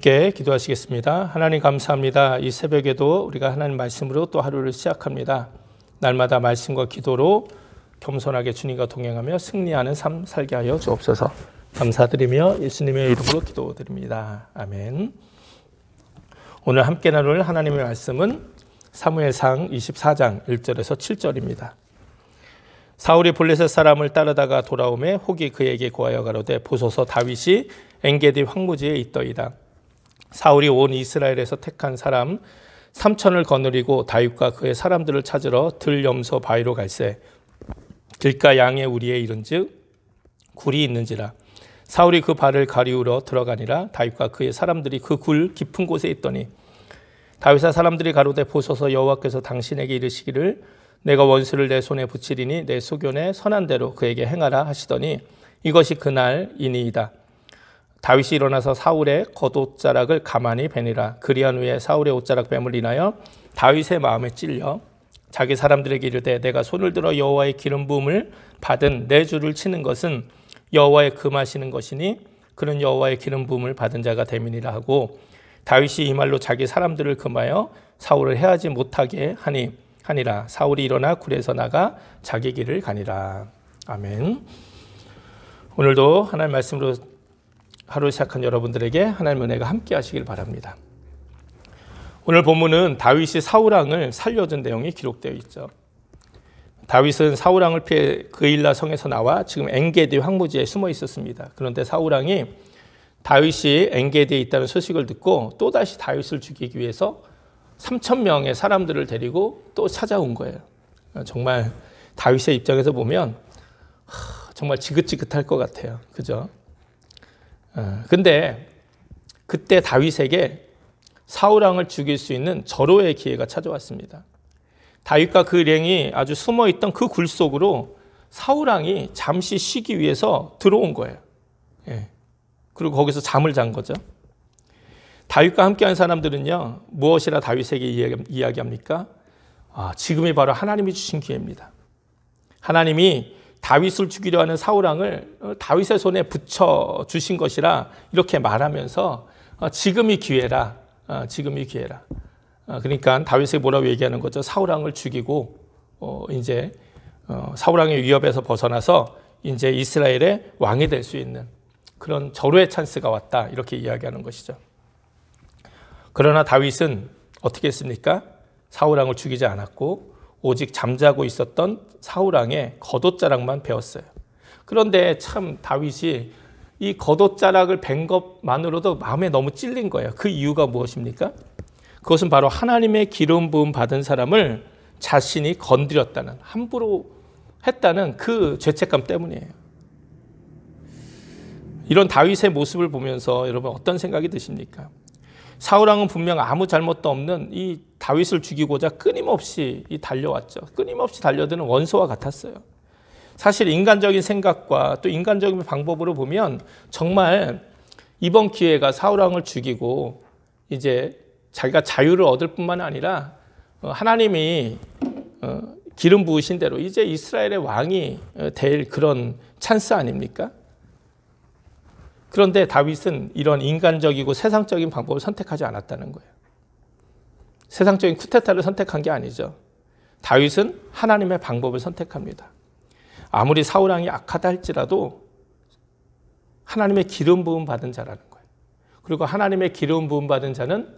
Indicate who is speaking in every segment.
Speaker 1: 함께 기도하시겠습니다. 하나님 감사합니다. 이 새벽에도 우리가 하나님 말씀으로 또 하루를 시작합니다. 날마다 말씀과 기도로 겸손하게 주님과 동행하며 승리하는 삶 살게 하여 주옵소서. 감사드리며 예수님의 이름으로 기도드립니다. 아멘. 오늘 함께 나눌 하나님의 말씀은 사무엘상 24장 1절에서 7절입니다. 사울이 블레셋 사람을 따르다가 돌아오매 혹이 그에게 고하여 가로되 보소서 다윗이 엔게디 황무지에 있더이다. 사울이 온 이스라엘에서 택한 사람 3천을 거느리고 다윗과 그의 사람들을 찾으러 들염소 바위로 갈새 길가 양의 우리에 이른즉 굴이 있는지라. 사울이 그 발을 가리우러 들어가니라. 다윗과 그의 사람들이 그 굴 깊은 곳에 있더니 다윗의 사람들이 가로되 보소서 여호와께서 당신에게 이르시기를 내가 원수를 내 손에 붙이리니 내 소견에 선한 대로 그에게 행하라 하시더니 이것이 그날이니이다. 다윗이 일어나서 사울의 겉옷자락을 가만히 베니라. 그리한 후에 사울의 옷자락 뱀을 인하여 다윗의 마음에 찔려 자기 사람들에게 이르되 내가 손을 들어 여호와의 기름 부음을 받은 내 주를 치는 것은 여호와의 금하시는 것이니 그는 여호와의 기름 부음을 받은 자가 됨이니라 하고 다윗이 이 말로 자기 사람들을 금하여 사울을 해하지 못하게 하니라. 사울이 일어나 굴에서 나가 자기 길을 가니라. 아멘. 오늘도 하나님 말씀으로 하루 시작한 여러분들에게 하나님의 은혜가 함께 하시길 바랍니다. 오늘 본문은 다윗이 사울왕을 살려준 내용이 기록되어 있죠. 다윗은 사울왕을 피해 그일라 성에서 나와 지금 엔게디 황무지에 숨어 있었습니다. 그런데 사울왕이 다윗이 엔게디에 있다는 소식을 듣고 또다시 다윗을 죽이기 위해서 3,000명의 사람들을 데리고 또 찾아온 거예요. 정말 다윗의 입장에서 보면 정말 지긋지긋할 것 같아요. 그죠? 근데 그때 다윗에게 사울왕을 죽일 수 있는 절호의 기회가 찾아왔습니다. 다윗과 그 일행이 아주 숨어있던 그 굴 속으로 사울왕이 잠시 쉬기 위해서 들어온 거예요. 그리고 거기서 잠을 잔 거죠. 다윗과 함께한 사람들은요, 무엇이라 다윗에게 이야기합니까? 지금이 바로 하나님이 주신 기회입니다. 하나님이 다윗을 죽이려 하는 사울왕을 다윗의 손에 붙여 주신 것이라 이렇게 말하면서 지금이 기회라. 지금이 기회라. 그러니까 다윗이 뭐라고 얘기하는 거죠? 사울왕을 죽이고 이제 사울왕의 위협에서 벗어나서 이제 이스라엘의 왕이 될 수 있는 그런 절호의 찬스가 왔다. 이렇게 이야기하는 것이죠. 그러나 다윗은 어떻게 했습니까? 사울왕을 죽이지 않았고 오직 잠자고 있었던 사울왕의 겉옷자락만 베었어요. 그런데 참 다윗이 이 겉옷자락을 벤 것만으로도 마음에 너무 찔린 거예요. 그 이유가 무엇입니까? 그것은 바로 하나님의 기름 부음 받은 사람을 자신이 건드렸다는, 함부로 했다는 그 죄책감 때문이에요. 이런 다윗의 모습을 보면서 여러분 어떤 생각이 드십니까? 사울왕은 분명 아무 잘못도 없는 이 다윗을 죽이고자 끊임없이 달려왔죠. 끊임없이 달려드는 원소와 같았어요. 사실 인간적인 생각과 또 인간적인 방법으로 보면 정말 이번 기회가 사울왕을 죽이고 이제 자기가 자유를 얻을 뿐만 아니라 하나님이 기름 부으신 대로 이제 이스라엘의 왕이 될 그런 찬스 아닙니까? 그런데 다윗은 이런 인간적이고 세상적인 방법을 선택하지 않았다는 거예요. 세상적인 쿠데타를 선택한 게 아니죠. 다윗은 하나님의 방법을 선택합니다. 아무리 사울왕이 악하다 할지라도 하나님의 기름 부음 받은 자라는 거예요. 그리고 하나님의 기름 부음 받은 자는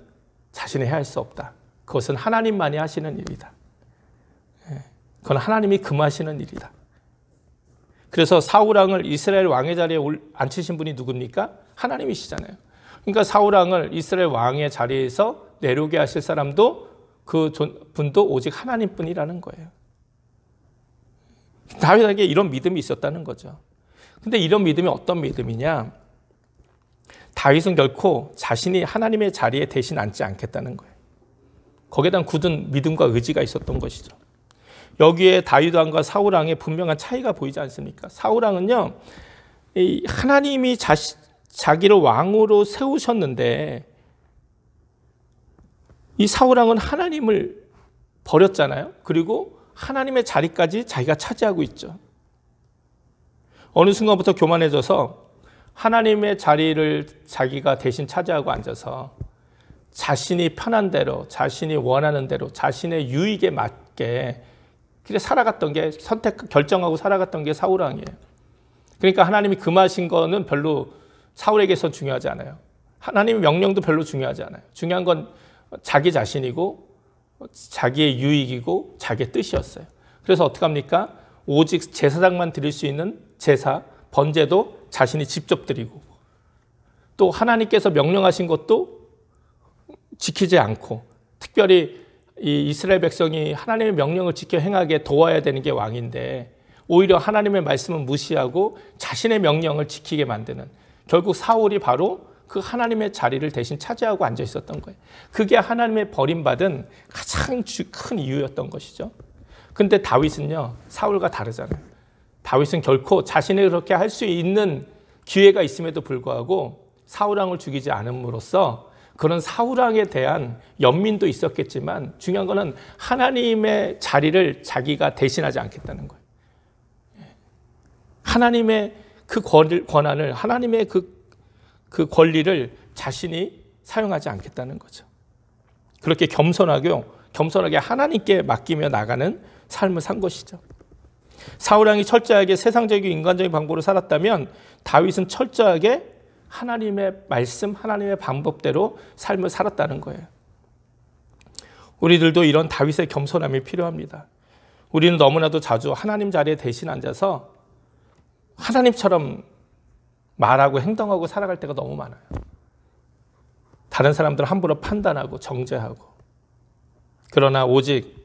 Speaker 1: 자신이 해야 할 수 없다. 그것은 하나님만이 하시는 일이다. 그건 하나님이 금하시는 일이다. 그래서 사울왕을 이스라엘 왕의 자리에 앉히신 분이 누굽니까? 하나님이시잖아요. 그러니까 사울왕을 이스라엘 왕의 자리에서 내려오게 하실 사람도 그 분도 오직 하나님뿐이라는 거예요. 다윗에게 이런 믿음이 있었다는 거죠. 근데 이런 믿음이 어떤 믿음이냐? 다윗은 결코 자신이 하나님의 자리에 대신 앉지 않겠다는 거예요. 거기에 대한 굳은 믿음과 의지가 있었던 것이죠. 여기에 다윗 왕과 사울 왕의 분명한 차이가 보이지 않습니까? 사울 왕은요, 하나님이 자기를 왕으로 세우셨는데 이 사울 왕은 하나님을 버렸잖아요. 그리고 하나님의 자리까지 자기가 차지하고 있죠. 어느 순간부터 교만해져서 하나님의 자리를 자기가 대신 차지하고 앉아서 자신이 편한 대로, 자신이 원하는 대로, 자신의 유익에 맞게 그래 살아갔던 게 결정하고 살아갔던 게 사울 왕이에요. 그러니까 하나님이 금하신 거는 별로 사울에게서 중요하지 않아요. 하나님의 명령도 별로 중요하지 않아요. 중요한 건 자기 자신이고 자기의 유익이고 자기의 뜻이었어요. 그래서 어떻게 합니까? 오직 제사장만 드릴 수 있는 제사, 번제도 자신이 직접 드리고 또 하나님께서 명령하신 것도 지키지 않고 특별히 이 이스라엘 백성이 하나님의 명령을 지켜 행하게 도와야 되는 게 왕인데 오히려 하나님의 말씀을 무시하고 자신의 명령을 지키게 만드는 결국 사울이 바로 그 하나님의 자리를 대신 차지하고 앉아 있었던 거예요. 그게 하나님의 버림받은 가장 큰 이유였던 것이죠. 근데 다윗은요, 사울과 다르잖아요. 다윗은 결코 자신이 그렇게 할 수 있는 기회가 있음에도 불구하고 사울왕을 죽이지 않음으로써 그런 사울왕에 대한 연민도 있었겠지만 중요한 거는 하나님의 자리를 자기가 대신하지 않겠다는 거예요. 하나님의 그 권한을, 하나님의 그 권리를 자신이 사용하지 않겠다는 거죠. 그렇게 겸손하게 하나님께 맡기며 나가는 삶을 산 것이죠. 사울왕이 철저하게 세상적이고 인간적인 방법으로 살았다면 다윗은 철저하게 하나님의 말씀, 하나님의 방법대로 삶을 살았다는 거예요. 우리들도 이런 다윗의 겸손함이 필요합니다. 우리는 너무나도 자주 하나님 자리에 대신 앉아서 하나님처럼 말하고 행동하고 살아갈 때가 너무 많아요. 다른 사람들 함부로 판단하고 정죄하고. 그러나 오직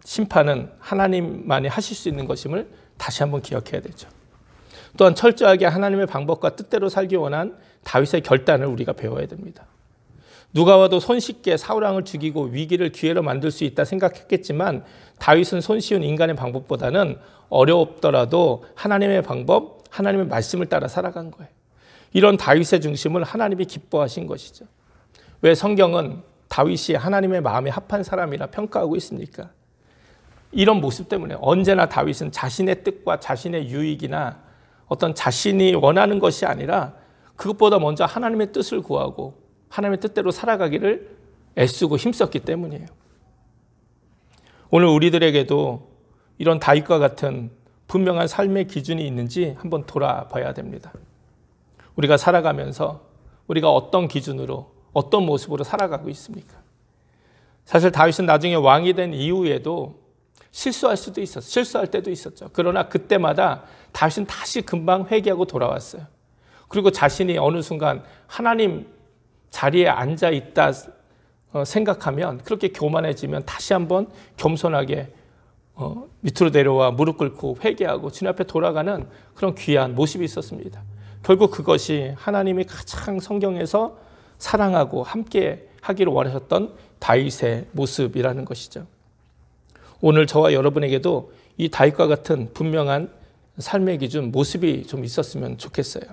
Speaker 1: 심판은 하나님만이 하실 수 있는 것임을 다시 한번 기억해야 되죠. 또한 철저하게 하나님의 방법과 뜻대로 살기 원한 다윗의 결단을 우리가 배워야 됩니다. 누가 와도 손쉽게 사울왕을 죽이고 위기를 기회로 만들 수 있다 생각했겠지만 다윗은 손쉬운 인간의 방법보다는 어렵더라도 하나님의 방법, 하나님의 말씀을 따라 살아간 거예요. 이런 다윗의 중심을 하나님이 기뻐하신 것이죠. 왜 성경은 다윗이 하나님의 마음에 합한 사람이라 평가하고 있습니까? 이런 모습 때문에 언제나 다윗은 자신의 뜻과 자신의 유익이나 어떤 자신이 원하는 것이 아니라 그것보다 먼저 하나님의 뜻을 구하고 하나님의 뜻대로 살아가기를 애쓰고 힘썼기 때문이에요. 오늘 우리들에게도 이런 다윗과 같은 분명한 삶의 기준이 있는지 한번 돌아봐야 됩니다. 우리가 살아가면서 우리가 어떤 기준으로 어떤 모습으로 살아가고 있습니까? 사실 다윗은 나중에 왕이 된 이후에도 실수할 때도 있었죠. 그러나 그때마다 다윗은 다시 금방 회개하고 돌아왔어요. 그리고 자신이 어느 순간 하나님 자리에 앉아 있다 생각하면 그렇게 교만해지면 다시 한번 겸손하게 밑으로 내려와 무릎 꿇고 회개하고 주님 앞에 돌아가는 그런 귀한 모습이 있었습니다. 결국 그것이 하나님이 가장 성경에서 사랑하고 함께 하기를 원하셨던 다윗의 모습이라는 것이죠. 오늘 저와 여러분에게도 이 다윗과 같은 분명한 삶의 기준, 모습이 좀 있었으면 좋겠어요.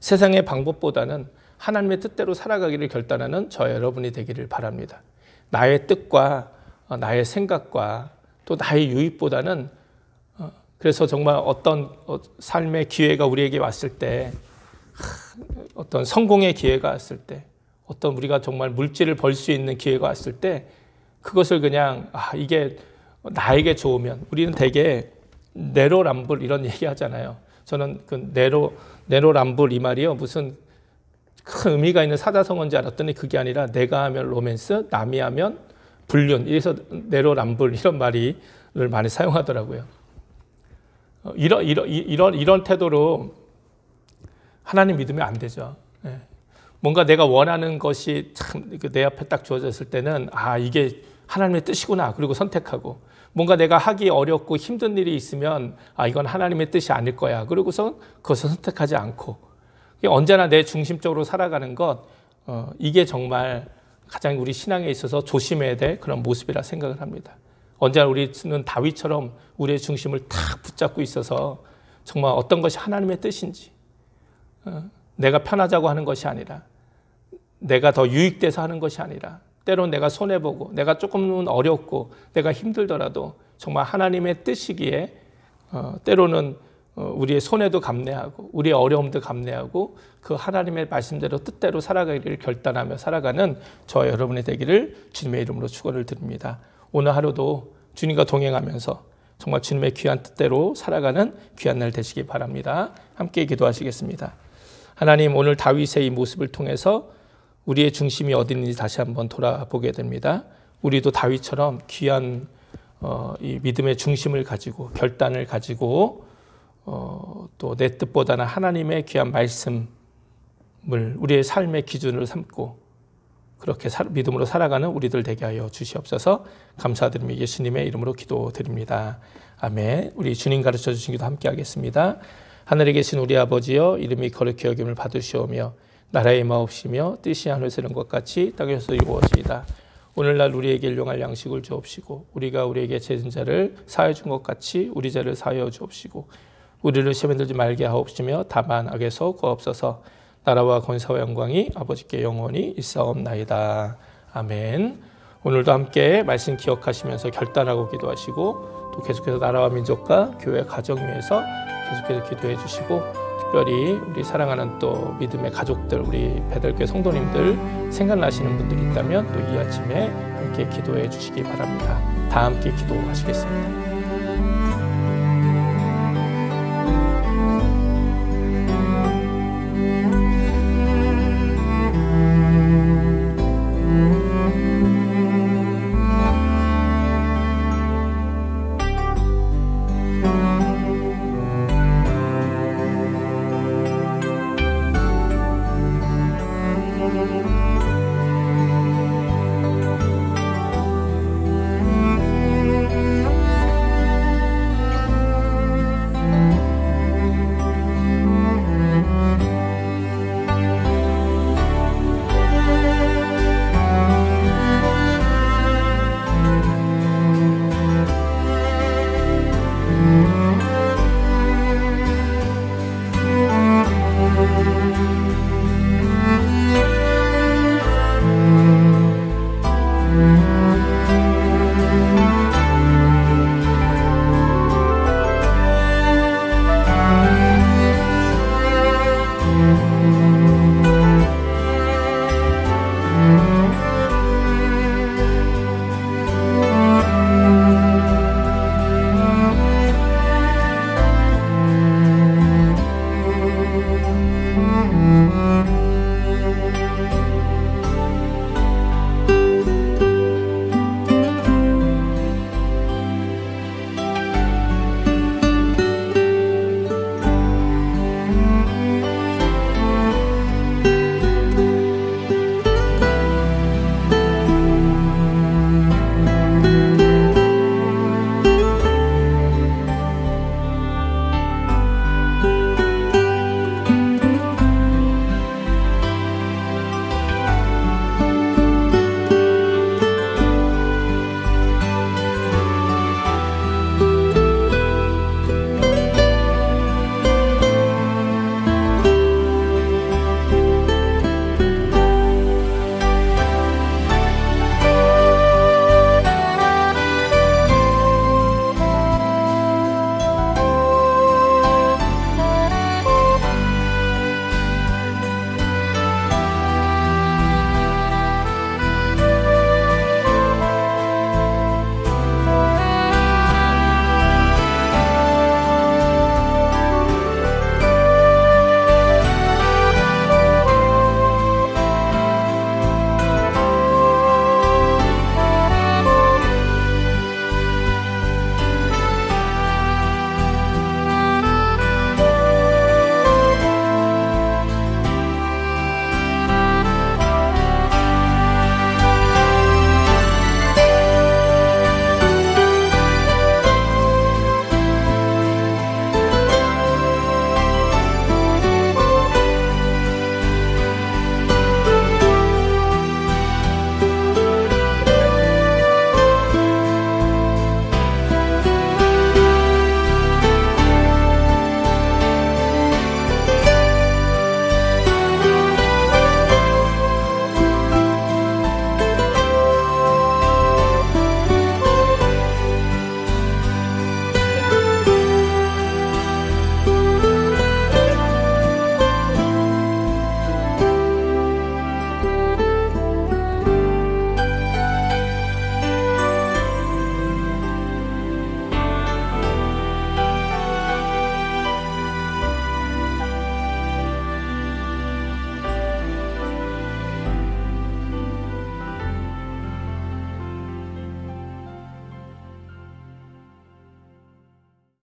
Speaker 1: 세상의 방법보다는 하나님의 뜻대로 살아가기를 결단하는 저와 여러분이 되기를 바랍니다. 나의 뜻과 나의 생각과 또 나의 유익보다는, 그래서 정말 어떤 삶의 기회가 우리에게 왔을 때, 어떤 성공의 기회가 왔을 때, 어떤 우리가 정말 물질을 벌 수 있는 기회가 왔을 때 그것을 그냥 이게 나에게 좋으면, 우리는 되게 내로남불 이런 얘기 하잖아요. 저는 그 내로남불 이 말이요, 무슨 큰 의미가 있는 사자성어인지 알았더니 그게 아니라 내가 하면 로맨스, 남이 하면 불륜, 이래서 내로남불 이런 말을 많이 사용하더라고요. 이런 태도로 하나님 믿으면 안 되죠. 뭔가 내가 원하는 것이 참 내 앞에 딱 주어졌을 때는 이게 하나님의 뜻이구나, 그리고 선택하고, 뭔가 내가 하기 어렵고 힘든 일이 있으면 이건 하나님의 뜻이 아닐 거야, 그러고서 그것을 선택하지 않고, 언제나 내 중심적으로 살아가는 것, 이게 정말 가장 우리 신앙에 있어서 조심해야 될 그런 모습이라 생각을 합니다. 언제나 우리는 다윗처럼 우리의 중심을 탁 붙잡고 있어서 정말 어떤 것이 하나님의 뜻인지, 내가 편하자고 하는 것이 아니라, 내가 더 유익돼서 하는 것이 아니라, 때로는 내가 손해보고 내가 조금은 어렵고 내가 힘들더라도 정말 하나님의 뜻이기에 때로는 우리의 손해도 감내하고 우리의 어려움도 감내하고 그 하나님의 말씀대로 뜻대로 살아가기를 결단하며 살아가는 저와 여러분이 되기를 주님의 이름으로 축원을 드립니다. 오늘 하루도 주님과 동행하면서 정말 주님의 귀한 뜻대로 살아가는 귀한 날 되시기 바랍니다. 함께 기도하시겠습니다. 하나님, 오늘 다윗의 이 모습을 통해서 우리의 중심이 어디 있는지 다시 한번 돌아보게 됩니다. 우리도 다윗처럼 귀한 이 믿음의 중심을 가지고, 결단을 가지고, 또 내 뜻보다는 하나님의 귀한 말씀을 우리의 삶의 기준으로 삼고 그렇게 믿음으로 살아가는 우리들 되게 하여 주시옵소서. 감사드리며 예수님의 이름으로 기도드립니다. 아멘. 우리 주님 가르쳐 주신 기도 함께 하겠습니다. 하늘에 계신 우리 아버지여, 이름이 거룩히 여김을 받으시오며 나라의 마옵시며 뜻이 하늘에서 이룬 것 같이 땅에서 이루어지이다. 오늘날 우리에게 일용할 양식을 주옵시고 우리가 우리에게 죄진 자를 사하여 준 것 같이 우리 죄를 사하여 주옵시고 우리를 시험에 들지 말게 하옵시며 다만 악에서 구하옵소서. 나라와 권세와 영광이 아버지께 영원히 있사옵나이다. 아멘. 오늘도 함께 말씀 기억하시면서 결단하고 기도하시고 또 계속해서 나라와 민족과 교회 가정 위해서 계속해서 기도해 주시고, 특별히 우리 사랑하는 또 믿음의 가족들, 우리 배달교회 성도님들 생각나시는 분들이 있다면 또 이 아침에 함께 기도해 주시기 바랍니다. 다 함께 기도하시겠습니다.